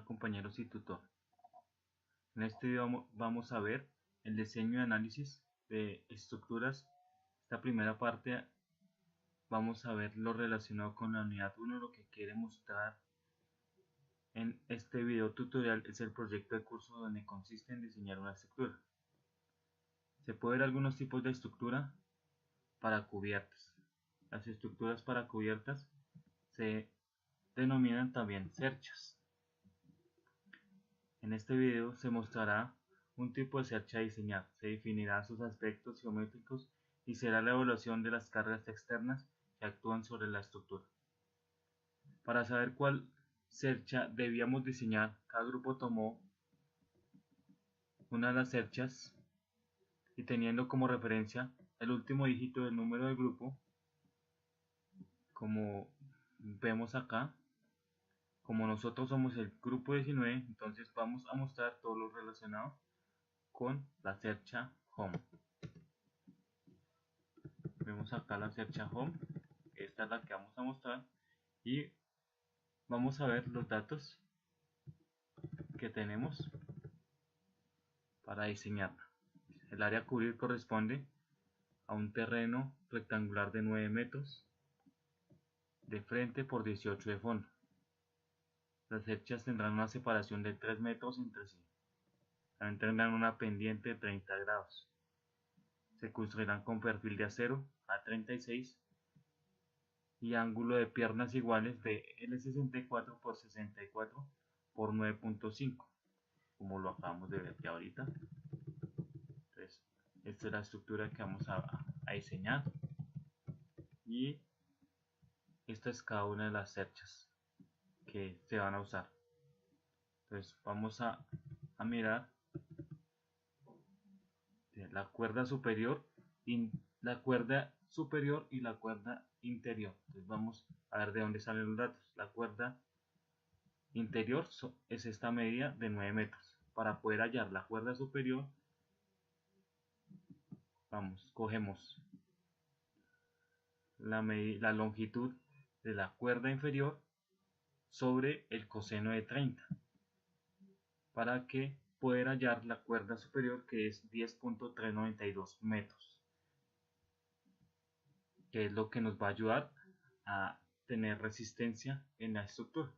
compañeros y tutor. En este video vamos a ver el diseño y análisis de estructuras. Esta primera parte vamos a ver lo relacionado con la unidad 1. Lo que quiere mostrar en este video tutorial es el proyecto de curso, donde consiste en diseñar una estructura. Se puede ver algunos tipos de estructura para cubiertas. Las estructuras para cubiertas se denominan también cerchas. En este video se mostrará un tipo de cercha a diseñar, se definirán sus aspectos geométricos y será la evaluación de las cargas externas que actúan sobre la estructura. Para saber cuál cercha debíamos diseñar, cada grupo tomó una de las cerchas y, teniendo como referencia el último dígito del número del grupo, como vemos acá, como nosotros somos el grupo 19, entonces vamos a mostrar todo lo relacionado con la cercha home. Vemos acá la cercha home, esta es la que vamos a mostrar, y vamos a ver los datos que tenemos para diseñarla. El área a cubrir corresponde a un terreno rectangular de 9 metros de frente por 18 de fondo. Las cerchas tendrán una separación de 3 metros entre sí. También tendrán una pendiente de 30 grados. Se construirán con perfil de acero A36 y ángulo de piernas iguales de L64 por 64 por 9.5, como lo acabamos de ver ya ahorita. Entonces, esta es la estructura que vamos a diseñar, y esta es cada una de las cerchas que se van a usar. Entonces vamos a mirar la cuerda superior y la cuerda interior. Entonces vamos a ver de dónde salen los datos. La cuerda interior es esta medida de 9 metros. Para poder hallar la cuerda superior, cogemos la longitud de la cuerda inferior sobre el coseno de 30, para que poder hallar la cuerda superior, que es 10.392 metros, que es lo que nos va a ayudar a tener resistencia en la estructura.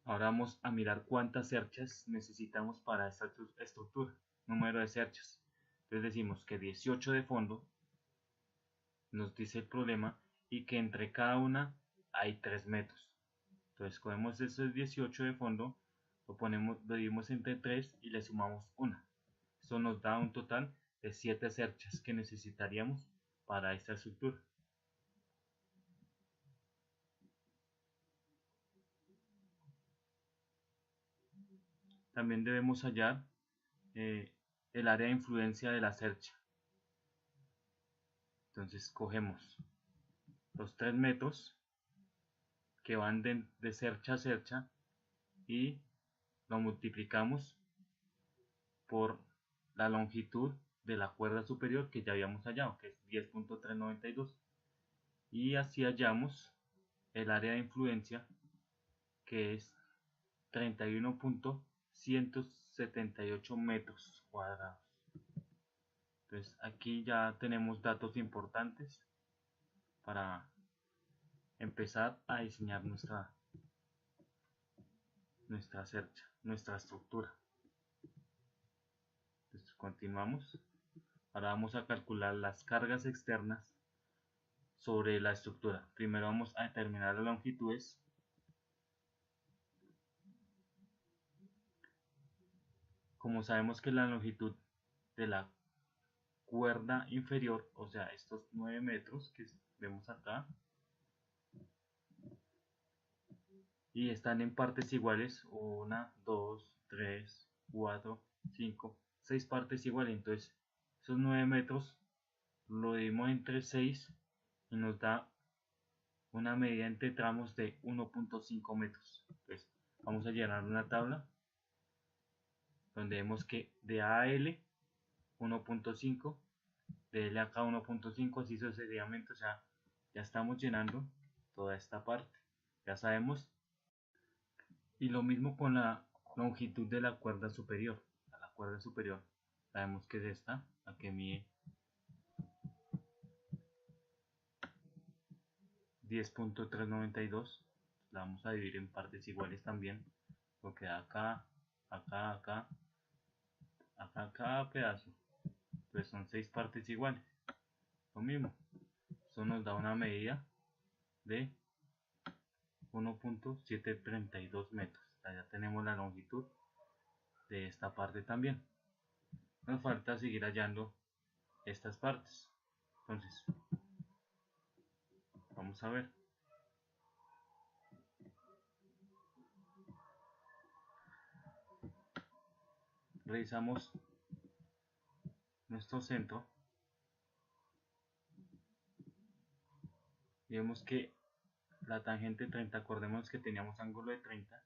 Ahora vamos a mirar cuántas cerchas necesitamos para esta estructura, número de cerchas. Entonces decimos que 18 de fondo, nos dice el problema, y que entre cada una hay 3 metros. Entonces cogemos esos 18 de fondo, lo dividimos entre 3 y le sumamos 1. Esto nos da un total de 7 cerchas que necesitaríamos para esta estructura. También debemos hallar el área de influencia de la cercha. Entonces cogemos los 3 metros que van de cercha a cercha y lo multiplicamos por la longitud de la cuerda superior que ya habíamos hallado, que es 10.392, y así hallamos el área de influencia, que es 31.178 metros cuadrados. Entonces aquí ya tenemos datos importantes para empezar a diseñar nuestra cercha, nuestra estructura. Entonces continuamos. Ahora vamos a calcular las cargas externas sobre la estructura. Primero vamos a determinar las longitudes. Como sabemos que la longitud de la cuerda inferior, o sea, estos 9 metros que vemos acá, y están en partes iguales, 1, 2, 3, 4, 5, 6 partes iguales. Entonces esos 9 metros lo dividimos entre 6 y nos da una medida entre tramos de 1.5 metros. Entonces vamos a llenar una tabla donde vemos que de A a L 1.5, de L acá 1.5, así sucesivamente. O sea, ya estamos llenando toda esta parte. Ya sabemos Y lo mismo con la longitud de la cuerda superior. La cuerda superior sabemos que es esta, la que mide 10.392. La vamos a dividir en partes iguales también, porque acá, acá, acá, acá, cada pedazo, pues son 6 partes iguales. Lo mismo, eso nos da una medida de 1.732 metros. Ya tenemos la longitud de esta parte también. Nos falta seguir hallando estas partes. Entonces, vamos a ver. Revisamos nuestro centro y vemos que la tangente 30, acordemos que teníamos ángulo de 30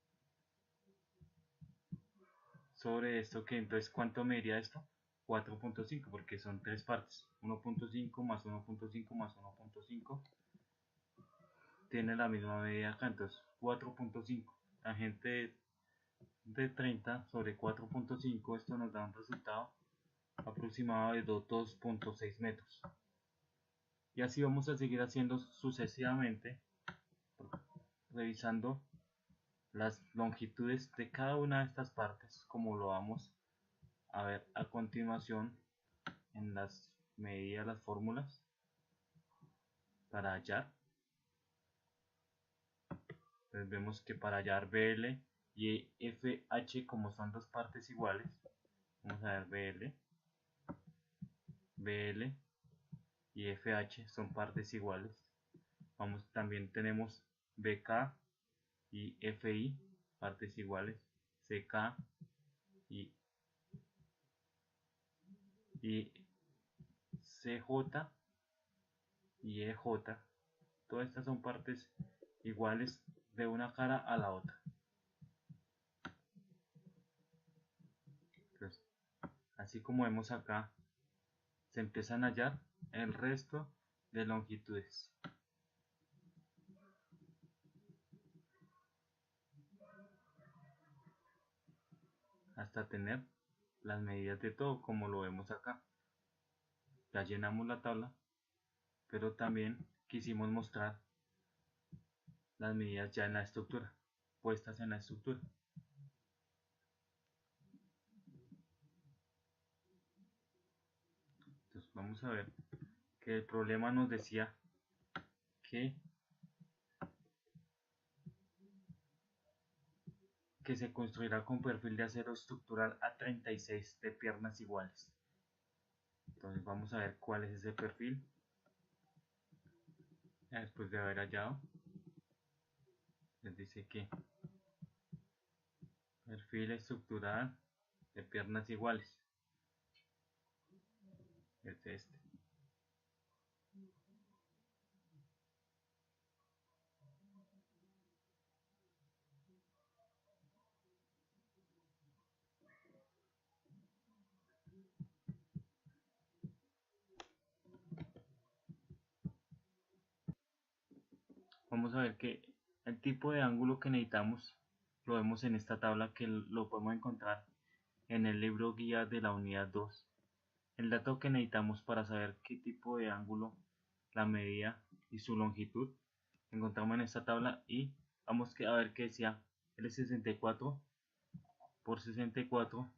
sobre esto, que entonces ¿cuánto mediría esto? 4.5, porque son tres partes, 1.5 más 1.5 más 1.5 tiene la misma medida acá, entonces 4.5, tangente de 30 sobre 4.5, esto nos da un resultado aproximado de 2.6 metros. Y así vamos a seguir haciendo sucesivamente, revisando las longitudes de cada una de estas partes, como lo vamos a ver a continuación en las medidas, las fórmulas para hallar. Entonces vemos que para hallar BL y FH, como son dos partes iguales, vamos a ver BL y FH son partes iguales. También tenemos BK y FI, partes iguales, CK y CJ y EJ, todas estas son partes iguales de una cara a la otra. Entonces, así como vemos acá, se empiezan a hallar el resto de longitudes. Hasta tener las medidas de todo, como lo vemos acá. Ya llenamos la tabla, pero también quisimos mostrar las medidas ya en la estructura, puestas en la estructura. Entonces vamos a ver que el problema nos decía que se construirá con perfil de acero estructural A36 de piernas iguales. Entonces vamos a ver cuál es ese perfil. Ya después de haber hallado, les dice que perfil estructural de piernas iguales es este. Vamos a ver que el tipo de ángulo que necesitamos lo vemos en esta tabla, que lo podemos encontrar en el libro guía de la unidad 2. El dato que necesitamos para saber qué tipo de ángulo, la medida y su longitud, encontramos en esta tabla, y vamos a ver que decía L64 por 64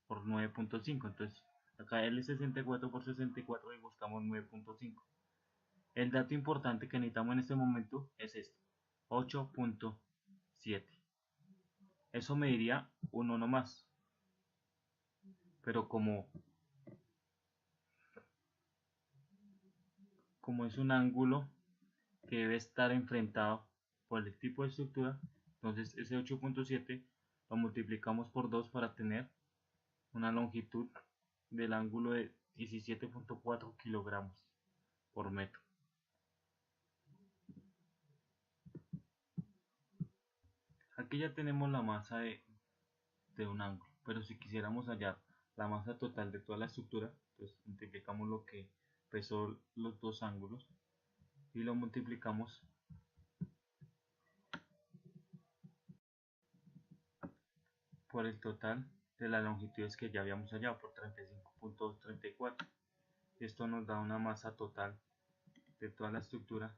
por 9.5. Entonces acá L64 por 64 y buscamos 9.5. El dato importante que necesitamos en este momento es este, 8.7. Eso mediría uno nomás, pero como es un ángulo que debe estar enfrentado por el tipo de estructura, entonces ese 8.7 lo multiplicamos por 2 para tener una longitud del ángulo de 17.4 kilogramos por metro. Aquí ya tenemos la masa de un ángulo, pero si quisiéramos hallar la masa total de toda la estructura, pues multiplicamos lo que pesó los dos ángulos y lo multiplicamos por el total de las longitudes que ya habíamos hallado, por 35.234. Esto nos da una masa total de toda la estructura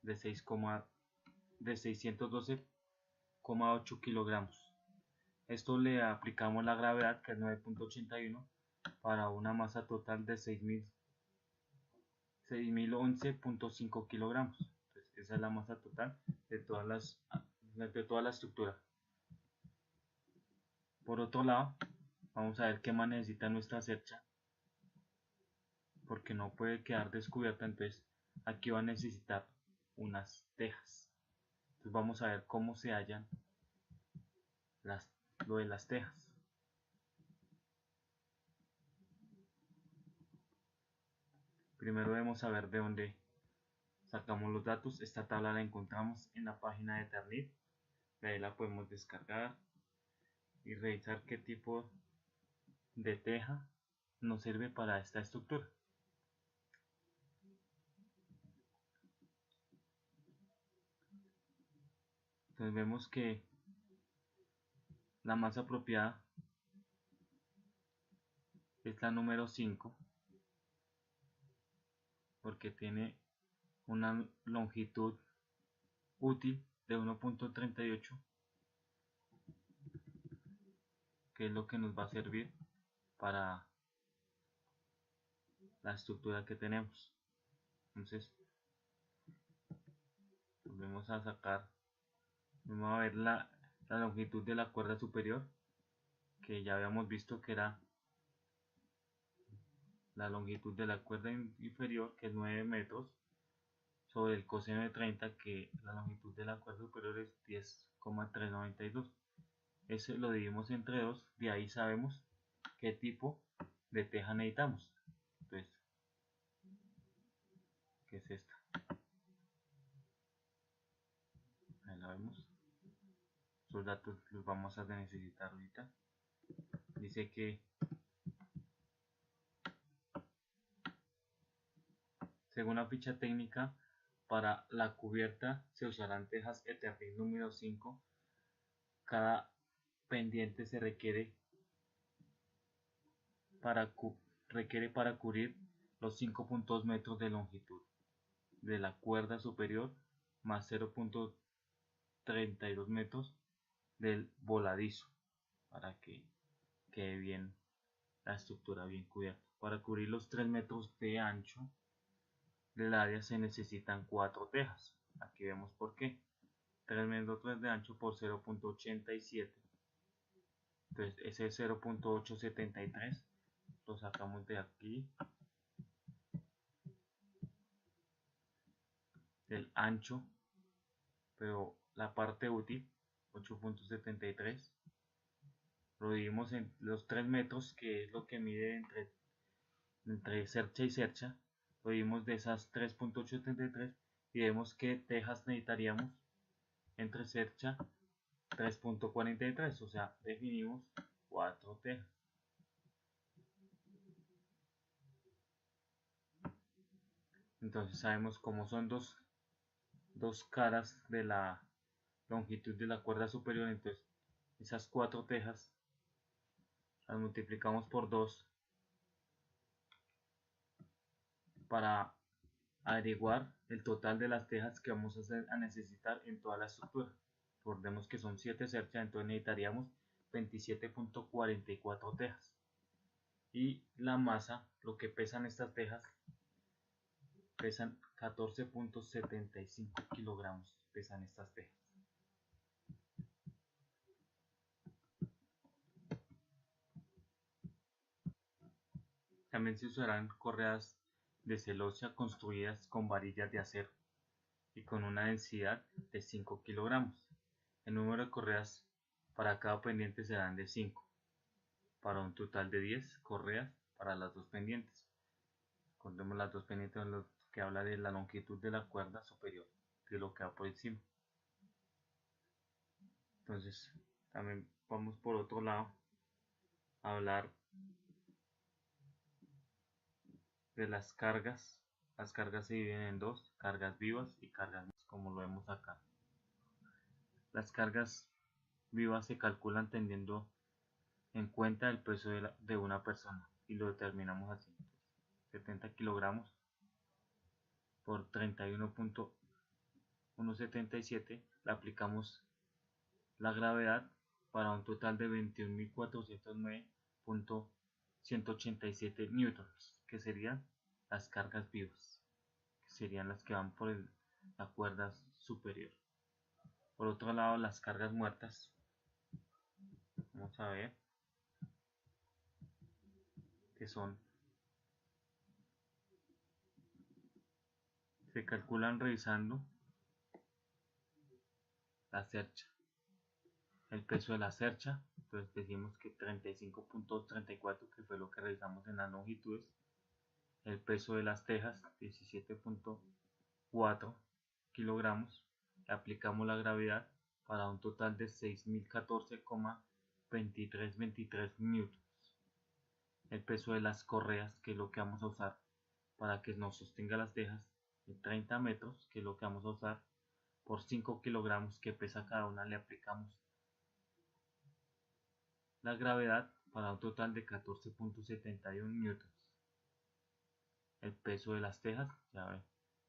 de 612,8 kilogramos. Esto le aplicamos la gravedad, que es 9.81, para una masa total de 6.011.5 kilogramos. Entonces, esa es la masa total de toda la estructura. Por otro lado, vamos a ver qué más necesita nuestra cercha, porque no puede quedar descubierta. Entonces aquí va a necesitar unas tejas. Entonces vamos a ver cómo se hallan lo de las tejas. Primero debemos saber de dónde sacamos los datos. Esta tabla la encontramos en la página de Eternit. De ahí la podemos descargar y revisar qué tipo de teja nos sirve para esta estructura. Entonces vemos que la más apropiada es la número 5, porque tiene una longitud útil de 1.38, que es lo que nos va a servir para la estructura que tenemos. Entonces volvemos a sacar, vamos a ver la longitud de la cuerda superior, que ya habíamos visto que era la longitud de la cuerda inferior, que es 9 metros, sobre el coseno de 30, que la longitud de la cuerda superior es 10,392. Ese lo dividimos entre 2, de ahí sabemos qué tipo de teja necesitamos. Entonces, ¿qué es esta? Ahí la vemos. Esos datos los vamos a necesitar ahorita. Dice que según la ficha técnica, para la cubierta se usarán tejas Eternit número 5. Cada pendiente se requiere para cubrir los 5.2 metros de longitud de la cuerda superior más 0.32 metros del voladizo, para que quede bien la estructura bien cubierta. Para cubrir los 3 metros de ancho del área se necesitan 4 tejas. Aquí vemos por qué. 3 metros de ancho por 0.87. Entonces ese 0.873 lo sacamos de aquí, del ancho, pero la parte útil 8.73 lo dividimos en los 3 metros, que es lo que mide entre cercha y cercha. Lo dividimos de esas 3.873 y vemos que tejas necesitaríamos entre cercha 3.43, o sea, definimos 4 tejas. Entonces sabemos cómo son dos caras de la longitud de la cuerda superior. Entonces esas 4 tejas las multiplicamos por 2 para averiguar el total de las tejas que vamos a necesitar en toda la estructura. Recordemos que son 7 cerchas, entonces necesitaríamos 27.44 tejas. Y la masa, lo que pesan estas tejas, pesan 14.75 kilogramos, pesan estas tejas. También se usarán correas de celosía construidas con varillas de acero y con una densidad de 5 kilogramos. El número de correas para cada pendiente serán de 5, para un total de 10 correas para las dos pendientes. Recordemos las dos pendientes en lo que habla de la longitud de la cuerda superior, de lo que va por encima. Entonces, también vamos por otro lado a hablar de las cargas. Las cargas se dividen en dos: cargas vivas y cargas, como lo vemos acá. Las cargas vivas se calculan teniendo en cuenta el peso de una persona y lo determinamos así. 70 kilogramos por 31.177, le aplicamos la gravedad para un total de 21.409.187 newtons, que serían las cargas vivas, que serían las que van por la cuerda superior. Por otro lado, las cargas muertas, vamos a ver, que se calculan revisando la cercha, el peso de la cercha. Entonces decimos que 35.34, que fue lo que revisamos en las longitudes. El peso de las tejas, 17.4 kilogramos. Le aplicamos la gravedad para un total de 6.014,2323 newtons. El peso de las correas, que es lo que vamos a usar para que nos sostenga las tejas, de 30 metros, que es lo que vamos a usar, por 5 kilogramos que pesa cada una, le aplicamos la gravedad para un total de 14.71 newtons. El peso de las tejas, ya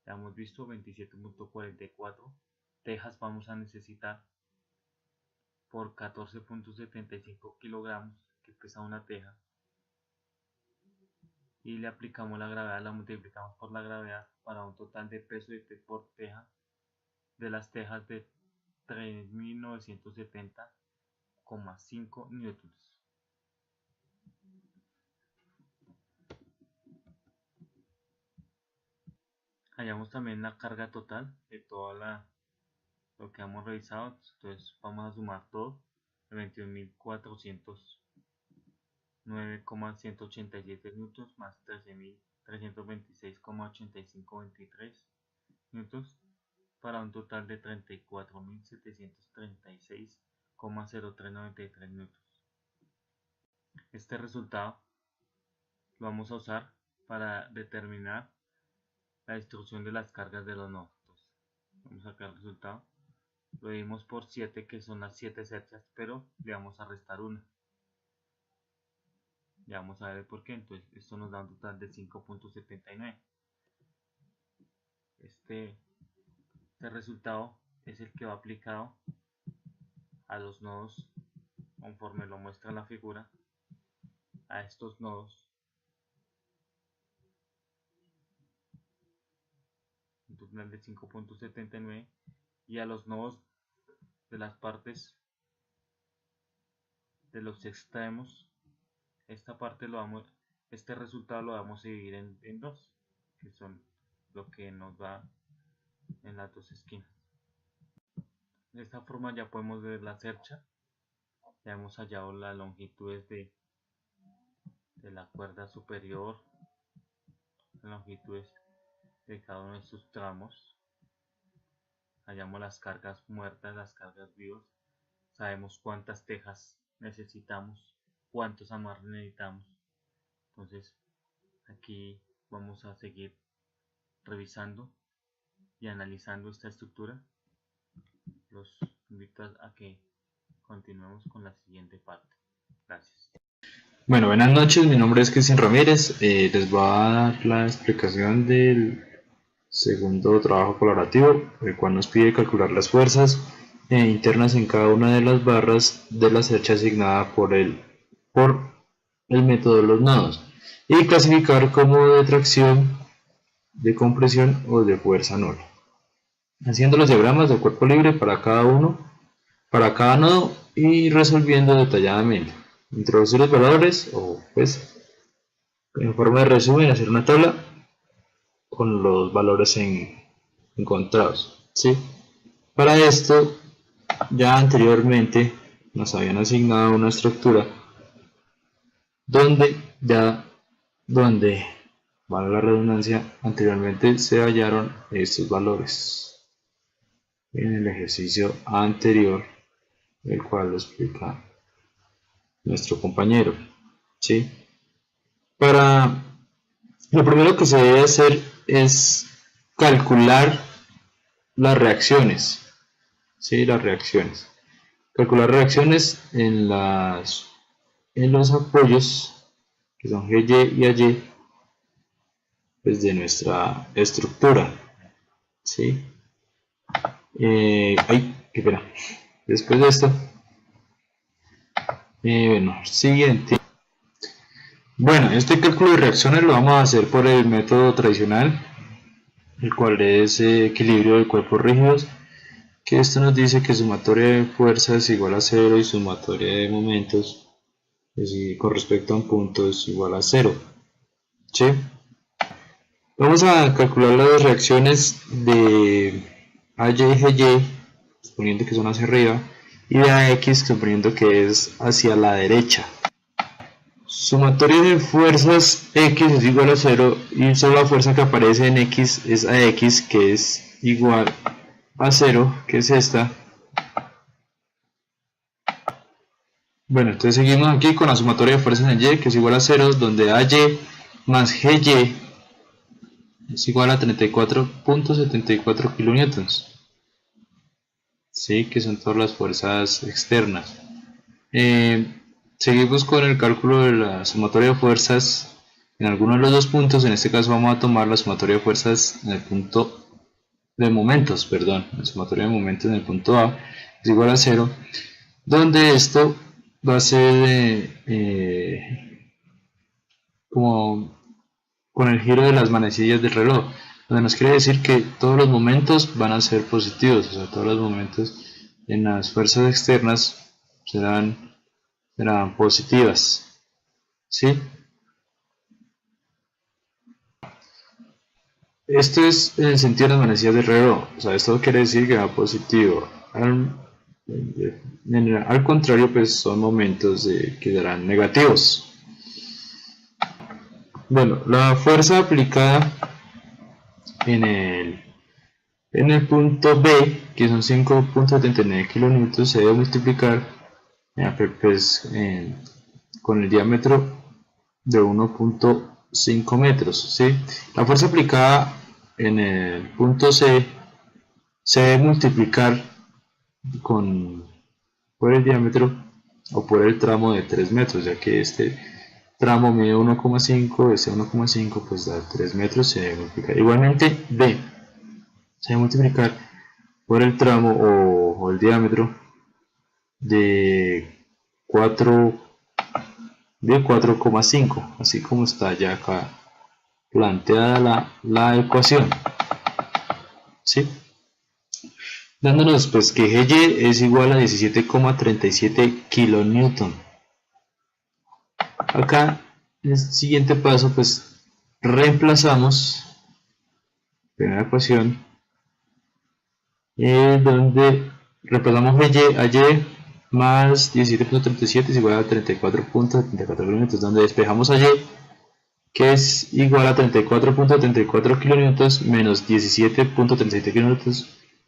hemos visto, 27.44 tejas vamos a necesitar por 14.75 kilogramos que pesa una teja, y le aplicamos la gravedad, la multiplicamos por la gravedad para un total de peso por teja de las tejas de 3.970,5 newtons. Hallamos también la carga total de toda lo que hemos revisado. Entonces vamos a sumar todo, 21.409,187 newtons más 13.326,8523 newtons para un total de 34.736,0393 newtons. Este resultado lo vamos a usar para determinar la distribución de las cargas de los nodos. Vamos a sacar el resultado. Lo dimos por 7, que son las 7 cerchas, pero le vamos a restar una. Ya vamos a ver por qué. Entonces esto nos da un total de 5.79. Este resultado es el que va aplicado a los nodos conforme lo muestra la figura, a estos nodos, un total de 5.79, y a los nodos de las partes de los extremos. Esta parte este resultado lo vamos a dividir en dos, que son lo que nos da en las dos esquinas. De esta forma ya podemos ver la cercha. Ya hemos hallado las longitudes de la cuerda superior, las longitudes de cada uno de sus tramos. Hallamos las cargas muertas, las cargas vivas. Sabemos cuántas tejas necesitamos, cuántos amarres necesitamos. Entonces aquí vamos a seguir revisando y analizando esta estructura. Los invito a que continuemos con la siguiente parte. Gracias. Bueno, buenas noches, mi nombre es Cristian Ramírez. Les voy a dar la explicación del segundo trabajo colaborativo, el cual nos pide calcular las fuerzas internas en cada una de las barras de la cercha asignada por el método de los nodos, y clasificar como de tracción, de compresión o de fuerza nula, haciendo los diagramas de cuerpo libre para cada nodo y resolviendo detalladamente. Introducir los valores, o pues en forma de resumen hacer una tabla con los valores encontrados, ¿sí? Para esto ya anteriormente nos habían asignado una estructura donde vale la redundancia, anteriormente se hallaron estos valores en el ejercicio anterior, el cual lo explica nuestro compañero, ¿sí? Lo primero que se debe hacer es calcular las reacciones, ¿sí? Las reacciones. calcular reacciones en los apoyos, que son GY y AY, pues de nuestra estructura, ¿sí? Ay, qué pena. Después de esto, bueno, siguiente. Bueno, este cálculo de reacciones lo vamos a hacer por el método tradicional, el cual es equilibrio de cuerpos rígidos, que esto nos dice que sumatoria de fuerzas es igual a 0 y sumatoria de momentos con respecto a un punto es igual a 0. ¿Sí? Vamos a calcular las reacciones de AY y GY, suponiendo que son hacia arriba, y de AX, suponiendo que es hacia la derecha. Sumatoria de fuerzas X es igual a 0 y solo la fuerza que aparece en X es AX, que es igual a 0, que es esta. Bueno, entonces seguimos aquí con la sumatoria de fuerzas en Y, que es igual a 0, donde AY más GY es igual a 34.74 kN. Sí, que son todas las fuerzas externas. Seguimos con el cálculo de la sumatoria de fuerzas en alguno de los dos puntos. En este caso vamos a tomar la sumatoria de fuerzas en el punto de momentos, perdón, la sumatoria de momentos en el punto A es igual a 0, donde esto va a ser como con el giro de las manecillas del reloj, donde nos quiere decir que todos los momentos van a ser positivos, o sea, todos los momentos en las fuerzas externas serán positivas, ¿sí? Esto es en el sentido de las manecillas del reloj, o sea, esto quiere decir que va positivo. Al contrario, pues son momentos que darán negativos. Bueno, la fuerza aplicada en el punto B, que son 5.79 kN, se debe multiplicar pues, con el diámetro de 1.5 metros, ¿sí? La fuerza aplicada en el punto C se debe multiplicar por el diámetro o por el tramo de 3 metros, ya que este tramo mide 1,5, ese 1,5 pues da 3 metros, se debe multiplicar. Igualmente B se debe multiplicar por el tramo o el diámetro de 4,5, así como está ya acá planteada la ecuación, ¿sí? Dándonos pues que GY es igual a 17,37 kN. Acá en el siguiente paso pues reemplazamos primera ecuación donde reemplazamos GY a Y más 17.37 es igual a 34.74 kN, donde despejamos a Y, que es igual a 34.74 kN menos 17.37 kN,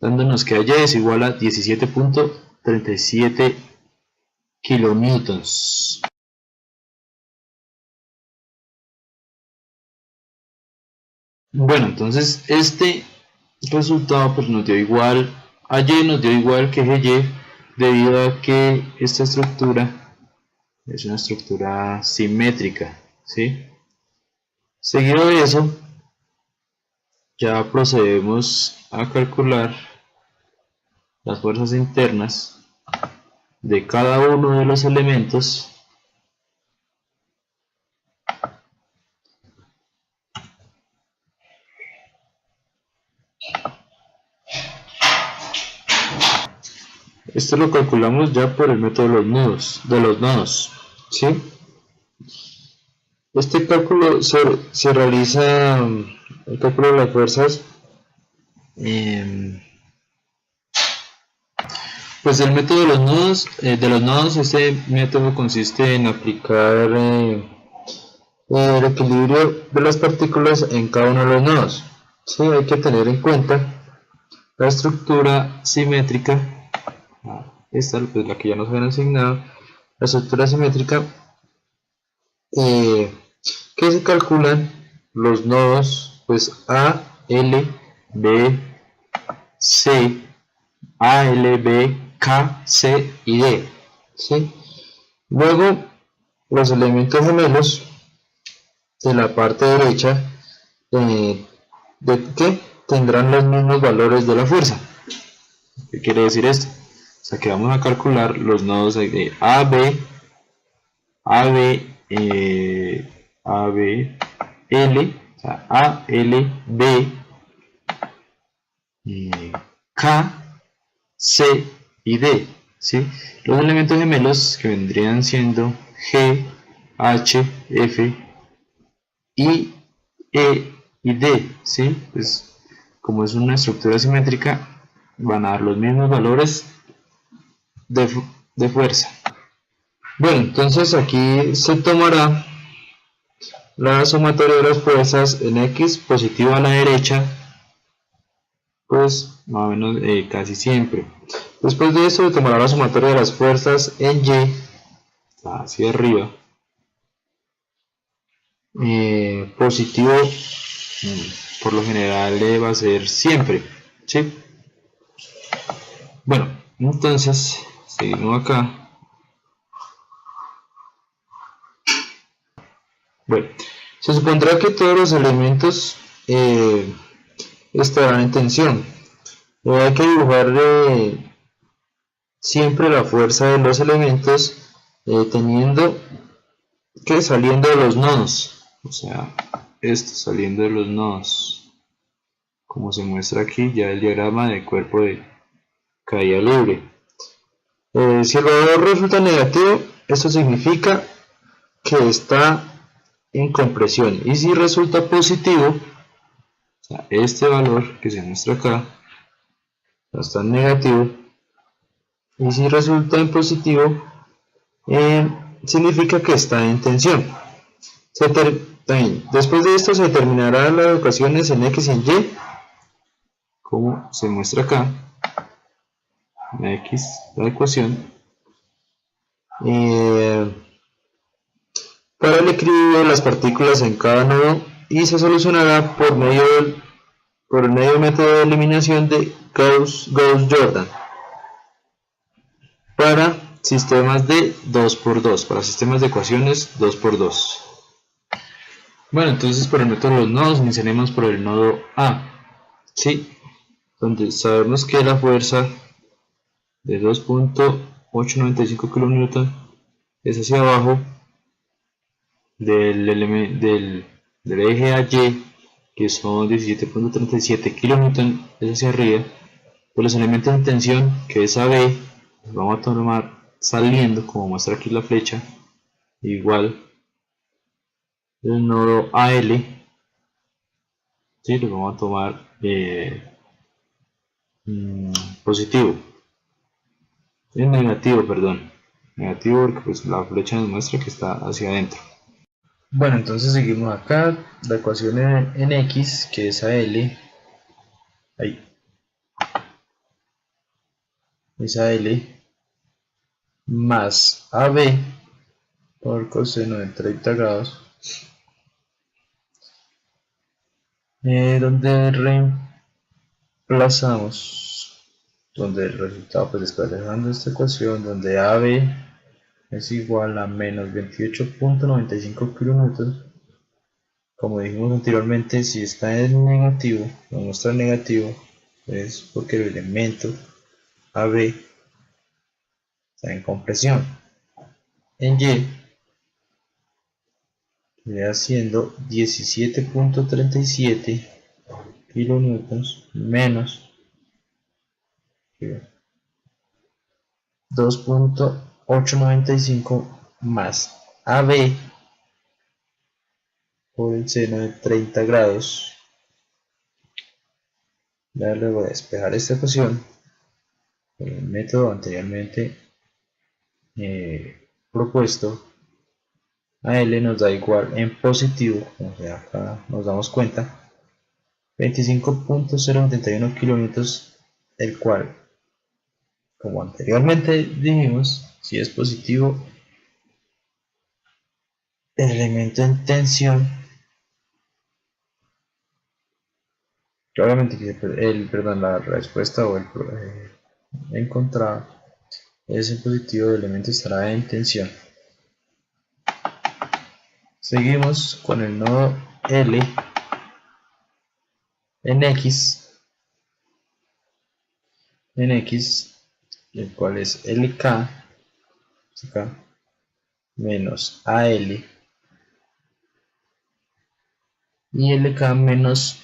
dándonos que Y es igual a 17.37 kN. Bueno, entonces este resultado pues nos dio igual a Y, nos dio igual que GY, debido a que esta estructura es una estructura simétrica, ¿sí? Seguido de eso, ya procedemos a calcular las fuerzas internas de cada uno de los elementos Esto lo calculamos ya por el método de los nodos, ¿sí? Este cálculo se realiza, el cálculo de las fuerzas, pues el método de los nodos, este método consiste en aplicar el equilibrio de las partículas en cada uno de los nodos. Sí, hay que tener en cuenta la estructura simétrica, esta pues la que ya nos habían asignado, la estructura simétrica, que se calculan los nodos pues A, L, B, C, A, L, B, K, C y D, ¿sí? Luego, los elementos gemelos de la parte derecha de que tendrán los mismos valores de la fuerza. ¿Qué quiere decir esto? O sea que vamos a calcular los nodos de AB, AB, L, o sea, A, L, B, K, C y D, ¿sí? Los elementos gemelos que vendrían siendo G, H, F, I, E y D, ¿sí? Pues como es una estructura simétrica, van a dar los mismos valores de fuerza. Bueno, entonces aquí se tomará la sumatoria de las fuerzas en X positiva a la derecha, pues más o menos casi siempre. Después de eso se tomará la sumatoria de las fuerzas en Y hacia arriba, positivo por lo general va a ser siempre, ¿sí? Bueno, entonces seguimos acá. Bueno, se supondrá que todos los elementos estarán en tensión. Hay que dibujar siempre la fuerza de los elementos teniendo que saliendo de los nodos. O sea, esto saliendo de los nodos. Como se muestra aquí ya el diagrama de cuerpo de caída libre. Si el valor resulta negativo, esto significa que está en compresión, y si resulta positivo, o sea, este valor que se muestra acá está en negativo, y si resulta en positivo, significa que está en tensión. Después de esto se determinarán las ecuaciones en X y en Y, como se muestra acá. En X la ecuación para el equilibrio de las partículas en cada nodo, y se solucionará por el medio del método de eliminación de Gauss-Jordan para sistemas de 2×2, para sistemas de ecuaciones 2×2. Bueno, entonces por el método de los nodos iniciaremos por el nodo A, ¿sí? Donde sabemos que la fuerza de 2.895 kN es hacia abajo del eje AY, que son 17.37 kN, es hacia arriba. Pues los elementos en tensión, que es AB, los vamos a tomar saliendo, como muestra aquí la flecha, igual del nodo AL, ¿sí? Los vamos a tomar positivo, negativo, perdón, negativo porque pues la flecha nos muestra que está hacia adentro. Bueno, entonces seguimos acá, la ecuación en X, que es AL, ahí, es AL, más AB por coseno de 30 grados, donde reemplazamos, donde el resultado, pues despejando esta ecuación, donde AB es igual a menos 28.95 kN. Como dijimos anteriormente, si está en negativo, lo muestra negativo, es porque el elemento AB está en compresión. En Y, queda siendo 17.37 kN menos 2.895 más AB por el seno de 30 grados. Ya luego de despejar esta ecuación, el método anteriormente propuesto, a L nos da igual en positivo, como acá nos damos cuenta, 25.091 kN, el cual, como anteriormente dijimos, si es positivo, el elemento en tensión, obviamente la respuesta o el encontrado ese positivo del elemento estará en tensión. Seguimos con el nodo L en X, el cual es LK menos AL y LK menos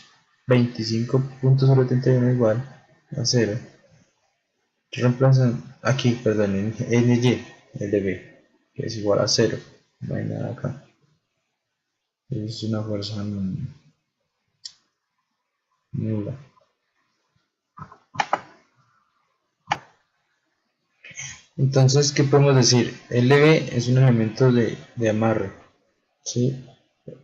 25.071 igual a 0. Reemplazan aquí, perdón, en NY, LB, que es igual a 0. No hay nada acá. Es una fuerza nula. Entonces, ¿qué podemos decir? LB es un elemento de amarre, ¿sí?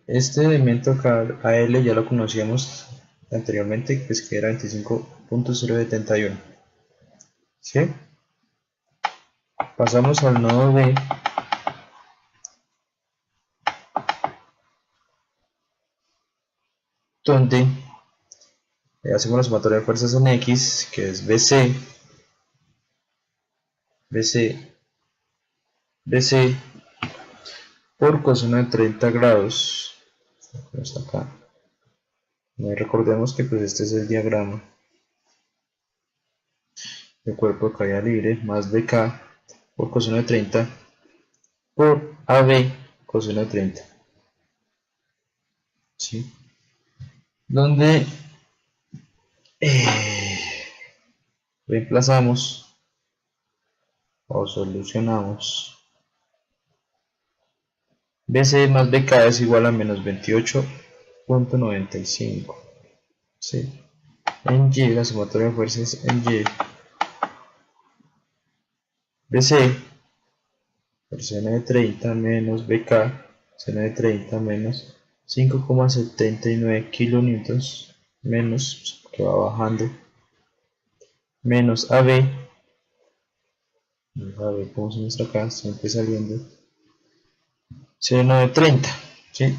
Este elemento acá, AL, ya lo conocíamos anteriormente, pues que era 25.071, ¿sí? Pasamos al nodo B, donde hacemos la sumatoria de fuerzas en X, que es BC, por coseno de 30 grados. Hasta acá. Recordemos que pues este es el diagrama del cuerpo de caída libre más BK por coseno de 30 por AB coseno de 30. ¿Sí? Donde reemplazamos o solucionamos BC más BK es igual a menos 28.95. ¿Sí? En Y, la sumatoria de fuerzas en Y, BC por seno de 30 menos BK, seno de 30 menos 5,79 kilonewtons menos, que va bajando, menos AB, como se muestra acá, siempre saliendo, seno de 30, ¿sí?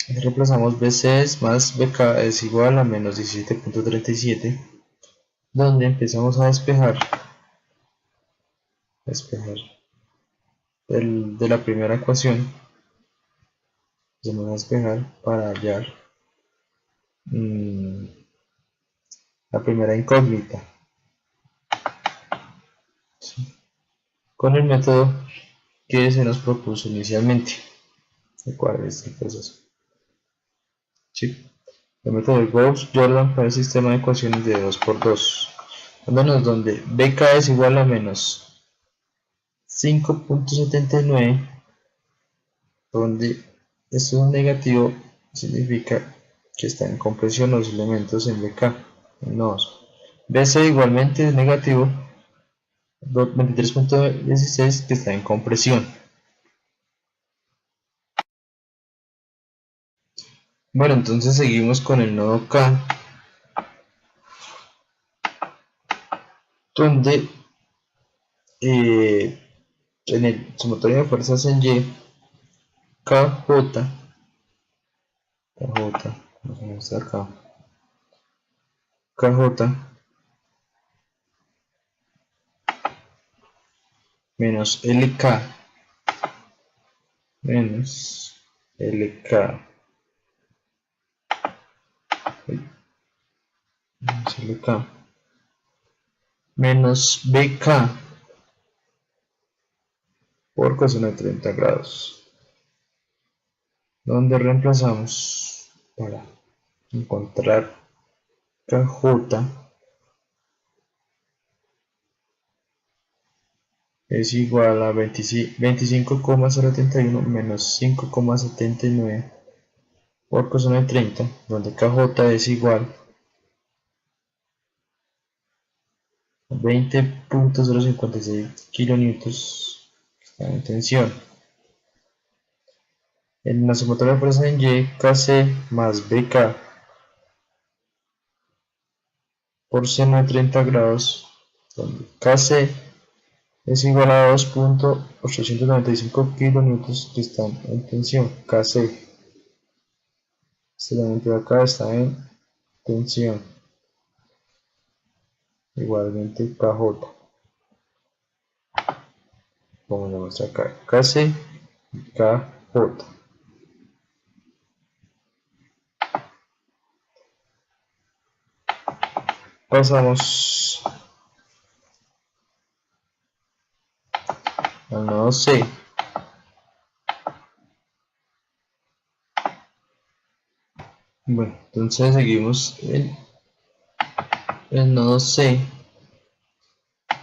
Reemplazamos BC más BK es igual a menos 17.37, donde empezamos a despejar de la primera ecuación, vamos a despejar para hallar la primera incógnita, ¿sí? Con el método que se nos propuso inicialmente, el cual es el proceso. ¿Sí? El método de Gauss-Jordan para el sistema de ecuaciones de 2×2, donde BK es igual a menos 5.79, donde esto es negativo, significa que está en compresión los elementos en BK, en nodos. BC igualmente es negativo, 23.16, que está en compresión. Bueno, entonces seguimos con el nodo K, donde en el sumatorio de fuerzas en Y, KJ, vamos a acá, KJ menos LK menos LK menos BK por coseno de 30 grados, donde reemplazamos para encontrar KJ es igual a 25,071 menos 5,79 por coseno de 30, donde KJ es igual a 20.056 kilonewtons en tensión. En la sumatoria de fuerza en Y, KC más BK por seno de 30 grados, donde KC es igual a 2.895 kilonewtons que están en tensión. KC, este elemento de acá está en tensión, igualmente KJ. como lo muestra acá, KC, KJ. Pasamos al nodo C. Bueno, entonces seguimos en el nodo C,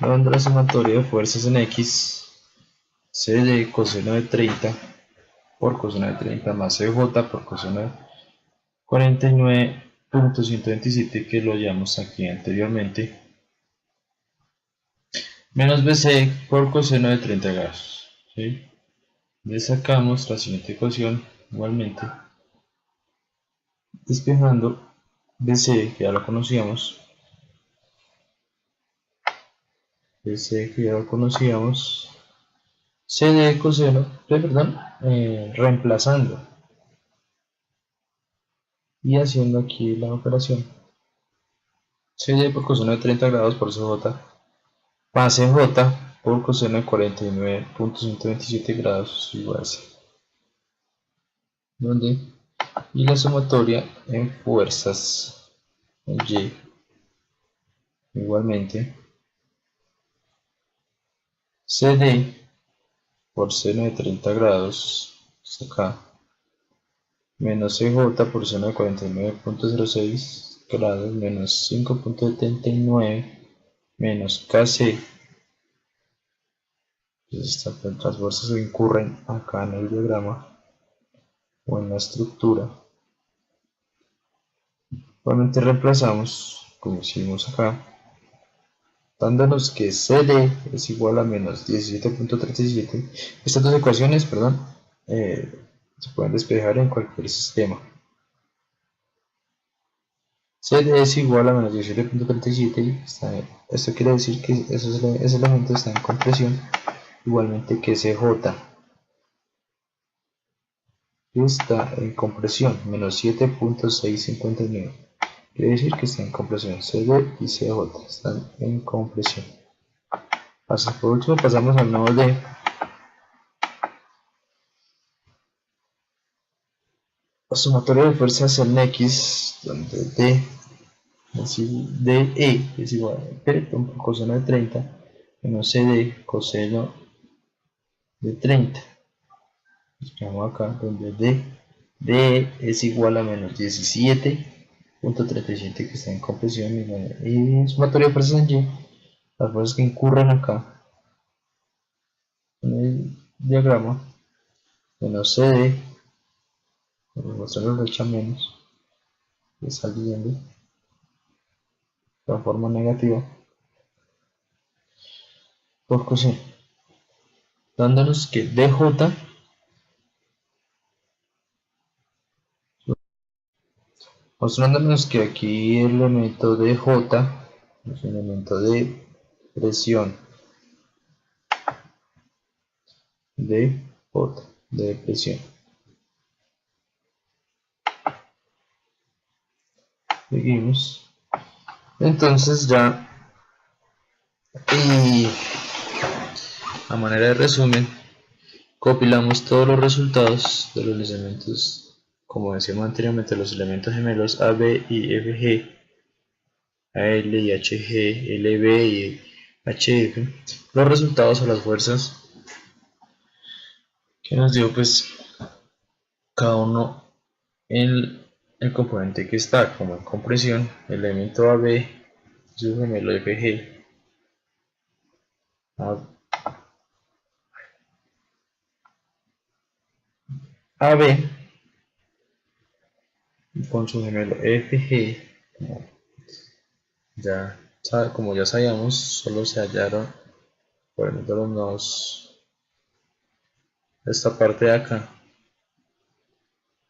donde la sumatoria de fuerzas en X, C de coseno de 30 por coseno de 30 más CJ por coseno de 49.127, que lo hallamos aquí anteriormente, menos BC por coseno de 30 grados. ¿Sí? Le sacamos la siguiente ecuación igualmente, despejando BC, que ya lo conocíamos, C de coseno, reemplazando y haciendo aquí la operación. CD por coseno de 30 grados por CJ más CJ por coseno de 49.127 grados igual a C. Donde y la sumatoria en fuerzas en Y igualmente CD por seno de 30 grados acá menos CJ por seno de 49.06 grados menos 5.79 menos KC. Entonces las fuerzas que incurren acá en el diagrama o en la estructura. Igualmente reemplazamos, como hicimos acá, dándonos que CD es igual a menos 17.37. Estas dos ecuaciones, se pueden despejar en cualquier sistema. CD es igual a menos 17.37. Esto quiere decir que ese elemento está en compresión, igualmente que CJ está en compresión, menos 7.659. Quiere decir que está en compresión. CD y CJ están en compresión. Por último pasamos al nodo D. La sumatoria de fuerzas en X, donde DE es igual a P por coseno de 30 menos CD coseno de 30. Esperamos acá, donde DE es igual a menos 17.37, que está en compresión, y sumatoria de fuerzas en Y, las fuerzas que incurren acá en el diagrama, menos CD, vamos a mostrar la flecha menos, que está saliendo de forma negativa, por coseno, dándonos que DJ, mostrándonos que aquí el elemento DJ es un elemento de presión, de presión. Seguimos. Entonces ya, y a manera de resumen, compilamos todos los resultados de los elementos, como decíamos anteriormente, los elementos gemelos A, B y F, G, AL y HG, LB y HF, los resultados o las fuerzas que nos dio pues cada uno en el componente que está, como en compresión, el elemento AB, su gemelo FG, AB con su gemelo FG, como ya sabíamos, solo se hallaron por ejemplo los nodos, esta parte de acá,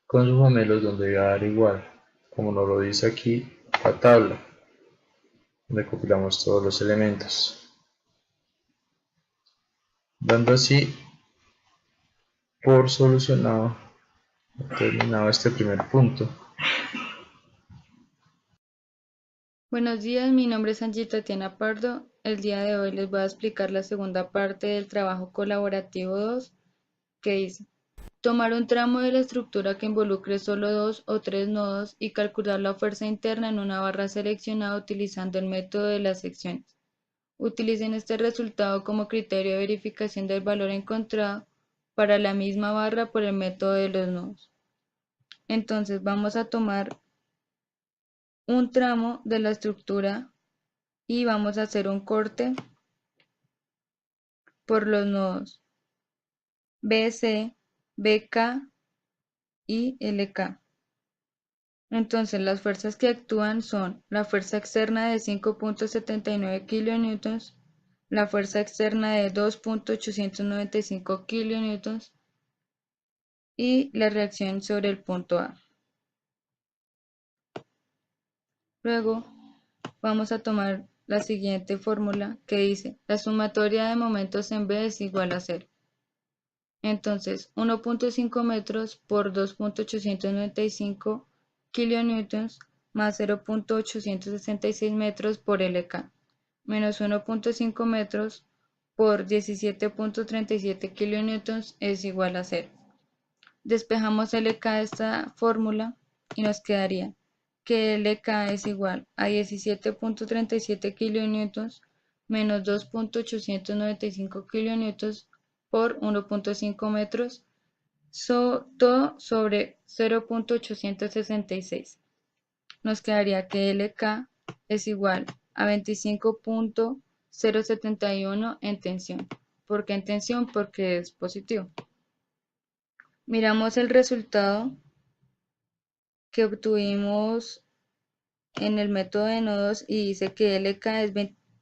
con sus gemelos, donde va a dar igual, como nos lo dice aquí la tabla, donde compilamos todos los elementos, dando así por solucionado, terminado este primer punto. Buenos días, mi nombre es Angie Tatiana Pardo. El día de hoy les voy a explicar la segunda parte del trabajo colaborativo 2 que dice tomar un tramo de la estructura que involucre solo dos o tres nodos y calcular la fuerza interna en una barra seleccionada utilizando el método de las secciones. Utilicen este resultado como criterio de verificación del valor encontrado para la misma barra por el método de los nodos. Entonces vamos a tomar un tramo de la estructura y vamos a hacer un corte por los nodos BC, BK y LK. Entonces las fuerzas que actúan son la fuerza externa de 5.79 kN, la fuerza externa de 2.895 kN y la reacción sobre el punto A. Luego vamos a tomar la siguiente fórmula que dice la sumatoria de momentos en B es igual a 0. Entonces 1.5 metros por 2.895 kilonewtons más 0.866 metros por LK menos 1.5 metros por 17.37 kilonewtons es igual a 0. Despejamos LK de esta fórmula y nos quedaría que LK es igual a 17.37 kilonewtons menos 2.895 kilonewtons por 1.5 metros, todo sobre 0.866. Nos quedaría que LK es igual a 25.071 en tensión. ¿Por qué en tensión? Porque es positivo. Miramos el resultado que obtuvimos en el método de nodos y dice que LK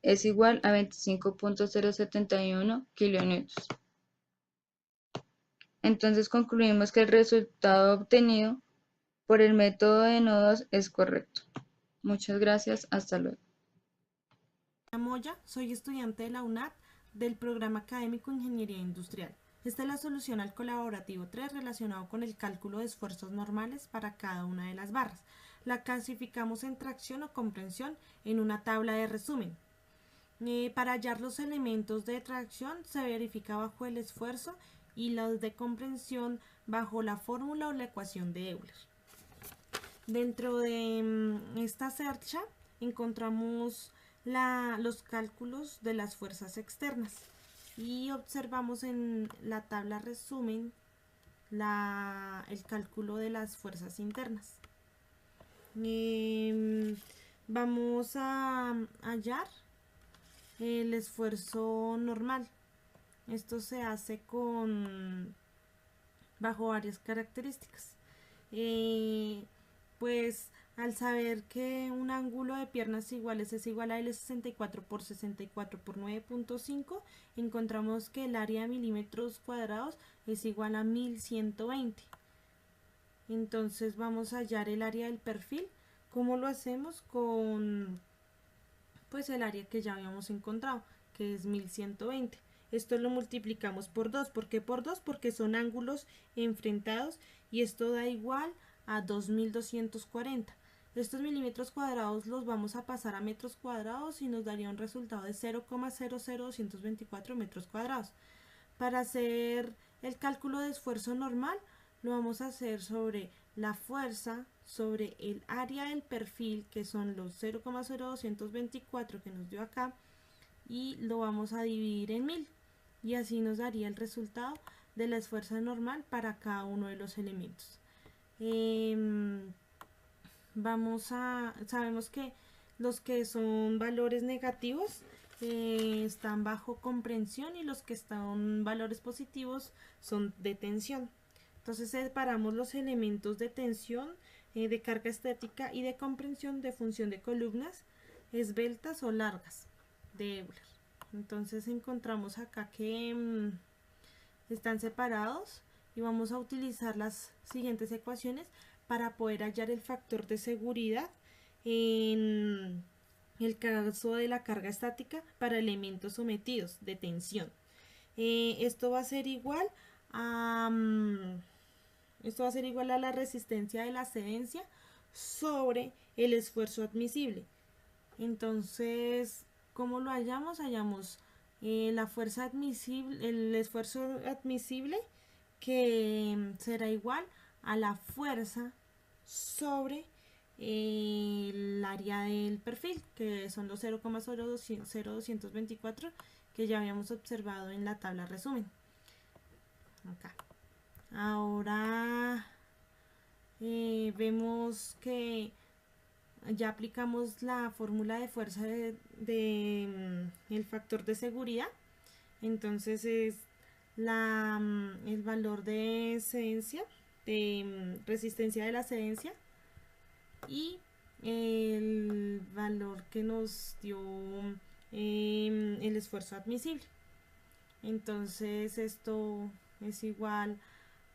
es igual a 25.071 kilonewtons. Entonces concluimos que el resultado obtenido por el método de nodos es correcto. Muchas gracias, hasta luego. Moya, soy estudiante de la UNAD del programa académico Ingeniería Industrial. Esta es la solución al colaborativo 3 relacionado con el cálculo de esfuerzos normales para cada una de las barras. La clasificamos en tracción o comprensión en una tabla de resumen. Para hallar los elementos de tracción se verifica bajo el esfuerzo y los de comprensión bajo la fórmula o la ecuación de Euler. Dentro de esta cercha encontramos los cálculos de las fuerzas externas y observamos en la tabla resumen el cálculo de las fuerzas internas. Vamos a hallar el esfuerzo normal. Esto se hace bajo varias características. Pues al saber que un ángulo de piernas iguales es igual a L64 por 64 por 9.5, encontramos que el área de milímetros cuadrados es igual a 1120. Entonces vamos a hallar el área del perfil. ¿Cómo lo hacemos? Con pues el área que ya habíamos encontrado, que es 1120. Esto lo multiplicamos por 2. ¿Por qué por 2? Porque son ángulos enfrentados y esto da igual a 2240. Estos milímetros cuadrados los vamos a pasar a metros cuadrados y nos daría un resultado de 0,00224 metros cuadrados. Para hacer el cálculo de esfuerzo normal, lo vamos a hacer sobre la fuerza sobre el área del perfil, que son los 0,0224 que nos dio acá, y lo vamos a dividir en 1000 y así nos daría el resultado de la esfuerzo normal para cada uno de los elementos. Sabemos que los que son valores negativos están bajo comprensión y los que están valores positivos son de tensión. Entonces separamos los elementos de tensión, de carga estática y de comprensión de función de columnas esbeltas o largas de Euler. Entonces encontramos acá que están separados y vamos a utilizar las siguientes ecuaciones para poder hallar el factor de seguridad en el caso de la carga estática para elementos sometidos de tensión. Esto va a ser igual a la resistencia de la excedencia sobre el esfuerzo admisible. Entonces, ¿cómo lo hallamos? Hallamos la fuerza admisible, el esfuerzo admisible, que será igual a la fuerza sobre el área del perfil, que son los 0,0224 que ya habíamos observado en la tabla resumen. Acá. Ahora vemos que ya aplicamos la fórmula de fuerza el factor de seguridad. Entonces es el valor de cedencia, de resistencia de la cedencia, y el valor que nos dio el esfuerzo admisible. Entonces esto es igual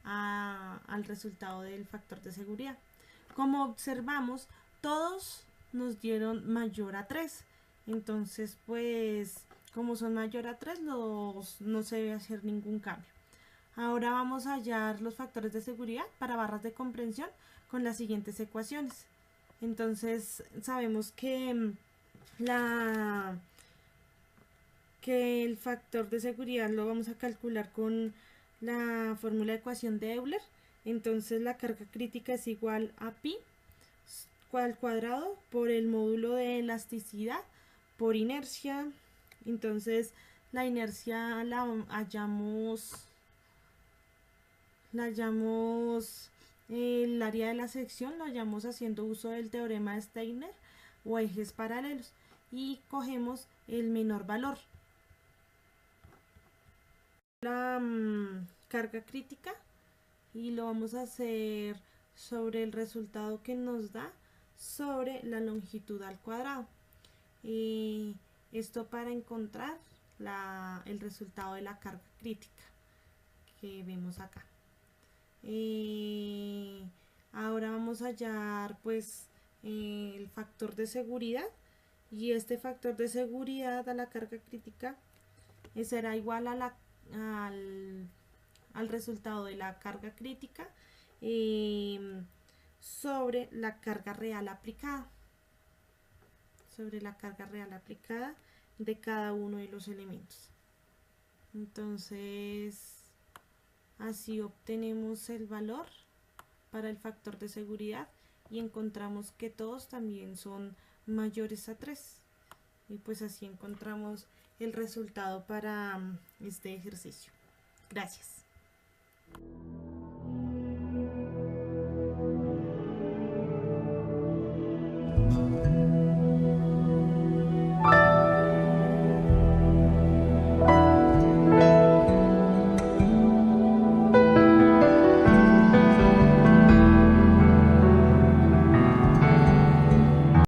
al resultado del factor de seguridad. Como observamos, todos nos dieron mayor a 3. Entonces, pues, como son mayor a 3, no se debe hacer ningún cambio. Ahora vamos a hallar los factores de seguridad para barras de comprensión con las siguientes ecuaciones. Entonces, sabemos que el factor de seguridad lo vamos a calcular con la fórmula de ecuación de Euler. Entonces la carga crítica es igual a pi al cuadrado por el módulo de elasticidad por inercia. Entonces la inercia la hallamos el área de la sección, lo hallamos haciendo uso del teorema de Steiner o ejes paralelos, y cogemos el menor valor. La carga crítica, y lo vamos a hacer sobre el resultado que nos da sobre la longitud al cuadrado. Esto para encontrar el resultado de la carga crítica que vemos acá. Ahora vamos a hallar pues el factor de seguridad, y este factor de seguridad a la carga crítica será igual a al resultado de la carga crítica sobre la carga real aplicada, de cada uno de los elementos. Entonces así obtenemos el valor para el factor de seguridad y encontramos que todos también son mayores a 3, y pues así encontramos el resultado para este ejercicio. Gracias.